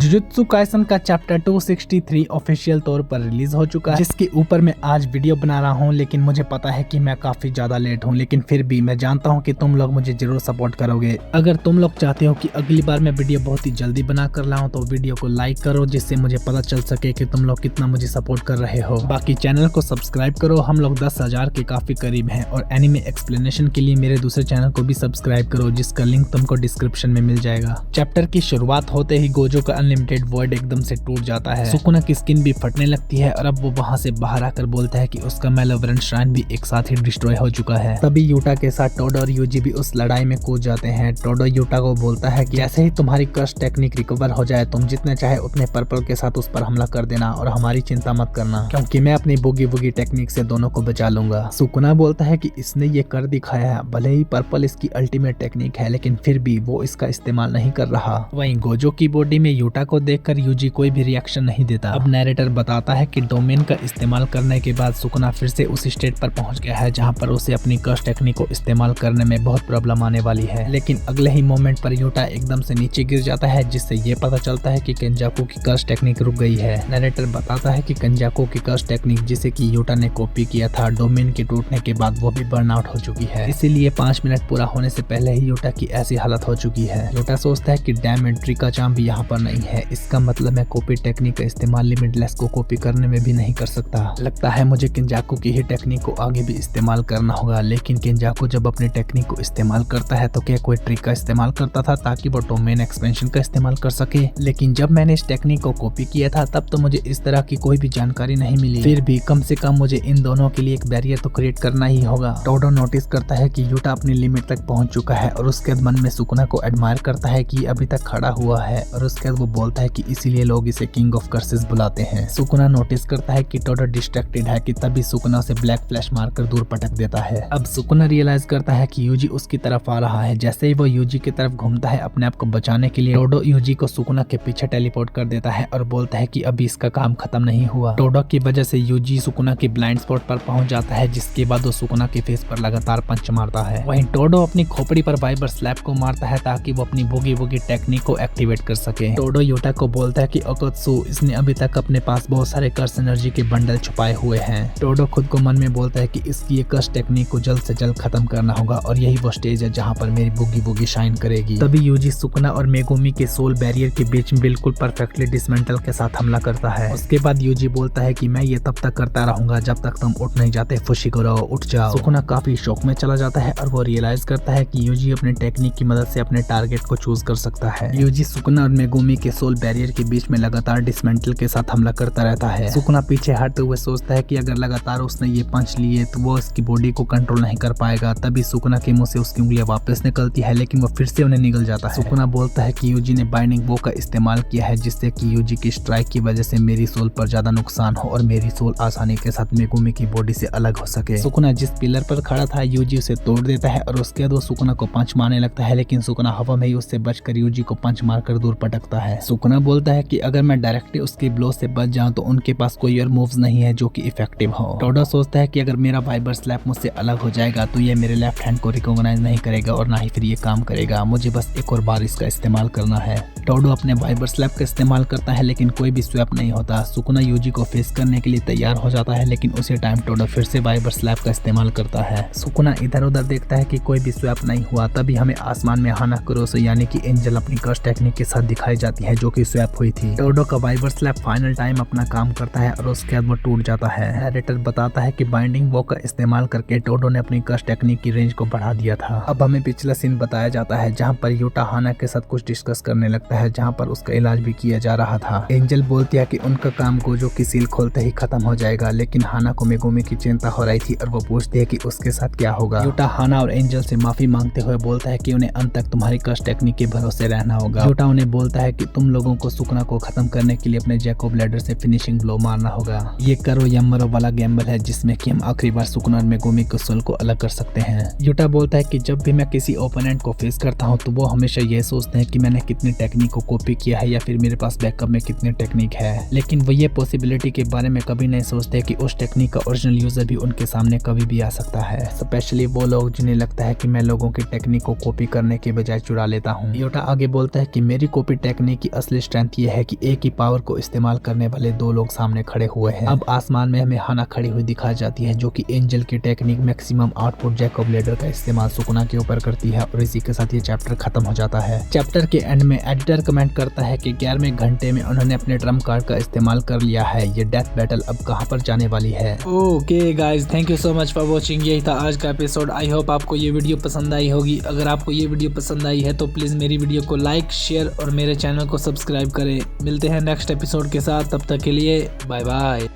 Jujutsu Kaisen का chapter 263 official तौर पर रिलीज हो चुका है, जिसके ऊपर मैं आज वीडियो बना रहा हूं। लेकिन मुझे पता है कि मैं काफी ज्यादा लेट हूं, लेकिन फिर भी मैं जानता हूं कि तुम लोग मुझे जरूर सपोर्ट करोगे। अगर तुम लोग चाहते हो कि अगली बार मैं वीडियो बहुत ही जल्दी बना कर लाऊं तो वीडियो को लाइक करो, जिससे मुझे पता चल सके कि तुम लोग कितना मुझे सपोर्ट कर रहे हो। बाकी चैनल को सब्सक्राइब करो, हम लोग 10,000 के काफी करीब हैं। और एनिमे एक्सप्लेनेशन के लिए मेरे दूसरे चैनल को भी सब्सक्राइब करो, जिसका लिंक तुमको डिस्क्रिप्शन में मिल जाएगा। चैप्टर की शुरुआत होते ही गोजो का अनलिमिटेड वर्ड एकदम से टूट जाता है। सुकुना की स्किन भी फटने लगती है और अब वो वहाँ से बाहर आकर बोलता है कि उसका मेलोवेरेंट श्राइन भी एक साथ ही डिस्ट्रॉय हो चुका है। तभी यूटा के साथ टोडो और यूजी भी उस लड़ाई में कूद जाते हैं। टोडो यूटा को बोलता है कि जैसे ही तुम्हारी कर्स टेक्निक रिकवर हो जाए, तुम जितने चाहे उतने पर्पल के साथ उस पर हमला कर देना और हमारी चिंता मत करना, क्योंकि मैं अपनी बुगी बुगी टेक्निक से दोनों को बचा लूंगा। सुकुना बोलता है कि इसने ये कर दिखाया है, भले ही पर्पल इसकी अल्टीमेट टेक्निक है, लेकिन फिर भी वो इसका इस्तेमाल नहीं कर रहा। वहीं गोजो की बॉडी में यूटा को देखकर यूजी कोई भी रिएक्शन नहीं देता। अब नैरेटर बताता है कि डोमेन का इस्तेमाल करने के बाद सुकुना फिर से उस स्टेट पर पहुंच गया है जहां पर उसे अपनी कर्स टेक्निक को इस्तेमाल करने में बहुत प्रॉब्लम आने वाली है। लेकिन अगले ही मोमेंट पर यूटा एकदम से नीचे गिर जाता है, जिससे ये पता चलता है कि केंजाकू की कर्स टेक्निक रुक गई है। नैरेटर बताता है कि केंजाकू की कर्स टेक्निक, जिसे कि यूटा ने कॉपी किया था, डोमेन के टूटने के बाद वो भी बर्न आउट हो चुकी है। इसीलिए 5 मिनट पूरा होने से पहले ही यूटा की ऐसी हालत हो चुकी है। यूटा सोचता है कि डैम एंट्री का चाम भी यहाँ पर नहीं है, इसका मतलब मैं कॉपी टेक्निक का इस्तेमाल लिमिटलेस को कॉपी करने में भी नहीं कर सकता। लगता है मुझे केंजाकू की ही टेक्निक को आगे भी इस्तेमाल करना होगा। लेकिन केंजाकू जब अपनी टेक्निक को इस्तेमाल करता है तो क्या कोई ट्रिक का इस्तेमाल करता था ताकि वो डोमेन एक्सपेंशन का इस्तेमाल कर सके? लेकिन जब मैंने इस टेक्निक को कॉपी किया था तब तो मुझे इस तरह की कोई भी जानकारी नहीं मिली। फिर भी कम से कम मुझे इन दोनों के लिए एक बैरियर तो क्रिएट करना ही होगा। टोडो नोटिस करता है कि यूटा अपनी लिमिट तक पहुंच चुका है और उसके बाद मन में सुकुना को एडमायर करता है कि अभी तक खड़ा हुआ है, और उसके बाद वो बोलता है कि इसीलिए लोग इसे किंग ऑफ कर्सेस बुलाते हैं। सुकुना नोटिस करता है कि टोडो डिस्ट्रैक्टेड है कि तभी सुकुना उसे ब्लैक फ्लैश मारकर दूर पटक देता है। अब सुकुना रियलाइज करता है कि यूजी उसकी तरफ आ रहा है। जैसे ही वो यूजी की तरफ घूमता है अपने आप को बचाने के लिए, टोडो यूजी को सुकुना के पीछे टेलीपोर्ट कर देता है और बोलता है कि अभी इसका काम खत्म नहीं हुआ। टोडो की वजह से यूजी सुकुना की ब्लाइंड स्पॉट पर पहुंच जाता है, जिसके बाद वो सुकुना के फेस पर लगातार पंच मारता है। वहीं टोडो अपनी खोपड़ी पर वाइबर स्लैप को मारता है ताकि वो अपनी बुगी बुगी टेक्निक को एक्टिवेट कर सके। टोडो यूटा को बोलता है कि ओकोत्सु, इसने अभी तक अपने पास बहुत सारे कर्स एनर्जी के बंडल छुपाए हुए हैं। टोडो खुद को मन में बोलता है कि इसकी ये कर्स टेक्निक को जल्द से जल्द खत्म करना होगा और यही वो स्टेज है जहां पर मेरी बुगी बुगी शाइन करेगी। तभी यूजी सुकुना और मेगुमी के सोल बैरियर के बीच में बिल्कुल परफेक्टली डिसमेंटल के साथ हमला करता है। उसके बाद यूजी बोलता है कि मैं ये तब तक करता रहूंगा जब तक तुम उठ नहीं जाते। फुशिकोरो, उठ जाओ। सुकुना काफी शौक में चला जाता है और वो रियलाइज करता है कि यूजी अपने टेक्निक की मदद से अपने टारगेट को चूज कर सकता है। यूजी सुकुना और मेगुमी के सोल बैरियर के बीच में लगातार डिसमेंटल के साथ हमला करता रहता है। सुकुना पीछे हटते हुए सोचता है कि अगर लगातार उसने ये पंच लिए तो वो उसकी बॉडी को कंट्रोल नहीं कर पाएगा। तभी सुकुना के मुंह से उसकी उंगलियां वापस निकलती है, लेकिन वो फिर से उन्हें निगल जाता है। सुकुना बोलता है कि यूजी ने बाइंडिंग वो का इस्तेमाल किया है, जिससे कि यूजी की स्ट्राइक की वजह से मेरी सोल पर ज्यादा नुकसान हो और मेरी सोल आसानी के साथ मेगुमी की बॉडी से अलग हो सके। सुकुना जिस पिलर पर खड़ा था यूजी उसे तोड़ देता है और उसके बाद वो सुकुना को पंच मारने लगता है, लेकिन सुकुना हवा में ही उससे बचकर यूजी को पंच मारकर दूर पटकता है। सुकुना बोलता है कि अगर मैं डायरेक्टली उसकी ब्लो से बच जाऊं तो उनके पास कोई और मूव्स नहीं है जो कि इफेक्टिव हो। टोडो सोचता है कि अगर मेरा वाइबर स्लैप मुझसे अलग हो जाएगा तो ये मेरे लेफ्ट हैंड को रिकॉग्नाइज नहीं करेगा और ना ही फिर ये काम करेगा। मुझे बस एक और बार इसका इस्तेमाल करना है। टोडो अपने वाइबर स्लैप का इस्तेमाल करता है, लेकिन कोई भी स्वैप नहीं होता। सुकुना यूजी को फेस करने के लिए तैयार हो जाता है, लेकिन उसी टाइम टोडो फिर से वाइबर स्लैप का इस्तेमाल करता है। सुकुना इधर उधर देखता है कि कोई भी स्वैप नहीं हुआ। तभी हमें आसमान में हाना कुरोसो यानी कि एंजल अपनी कर्स टेक्निक के साथ दिखाई जाती है, जो कि स्वैप हुई थी। टोडो का वाइबर स्लैप फाइनल टाइम अपना काम करता है और उसके बाद वो टूट जाता है। नैरेटर बताता है कि बाइंडिंग वो का इस्तेमाल करके टोडो ने अपनी कर्स टेक्निक की रेंज को बढ़ा दिया था। अब हमें पिछला सीन बताया जाता है जहां पर यूटा हाना के साथ कुछ डिस्कस करने लगता है, जहां पर उसका इलाज भी किया जा रहा था। एंजल बोलती है कि उनका काम गोजो की सील खोलते ही खत्म हो जाएगा, लेकिन हाना को मेगुमी की चिंता हो रही थी और वो पूछती है कि उसके साथ क्या होगा। यूटा हाना और एंजल से माफी मांगते हुए बोलता है कि उन्हें अंत तक तुम्हारी कर्स टेक्निक के भरोसे रहना होगा। यूटा उन्हें बोलता है कि तुम लोगों को सुकुना को खत्म करने के लिए अपने जैकोब लैडर से फिनिशिंग ब्लो मारना होगा। ये करो या मरो वाला गैम्बल है, जिसमें कि हम आखिरी बार सुकुना और मेगुमी के सोल को अलग कर सकते हैं। यूटा बोलता है कि जब भी मैं किसी ओपोनेंट को फेस करता हूँ तो वो हमेशा ये सोचते हैं कि मैंने कितनी टेक्निक टेक्निक को कॉपी किया है या फिर मेरे पास बैकअप में कितने टेक्निक है। लेकिन वो ये पॉसिबिलिटी के बारे में कभी नहीं सोचते कि उस टेक्निक का ओरिजिनल यूजर भी उनके सामने कभी भी आ सकता है, स्पेशली वो लोग जिन्हें लगता है कि मैं लोगों की टेक्निक को कॉपी करने के बजाय चुरा लेता हूँ। योटा आगे बोलता है कि मेरी कॉपी टेक्निक की असली स्ट्रेंथ ये है कि एक ही पावर को इस्तेमाल करने वाले दो लोग सामने खड़े हुए हैं। अब आसमान में हमें हाना खड़ी हुई दिखाई जाती है जो कि एंजल की technique maximum output Jacob ladder का इस्तेमाल सुकना के ऊपर करती है और इसी के साथ ये चैप्टर खत्म हो जाता है। चैप्टर के एंड में एडिटर कमेंट करता है कि 11वें घंटे में उन्होंने अपने ट्रम्प कार्ड का इस्तेमाल कर लिया है, ये डेथ बैटल अब कहां पर जाने वाली है। Okay guys, thank you so much for watching. यही था आज का एपिसोड। आई होप आपको ये वीडियो पसंद आई होगी। अगर आपको ये वीडियो पसंद आई है तो प्लीज मेरी वीडियो को लाइक, शेयर और मेरे चैनल को सब्सक्राइब करें। मिलते हैं नेक्स्ट एपिसोड के साथ, तब तक के लिए बाय बाय।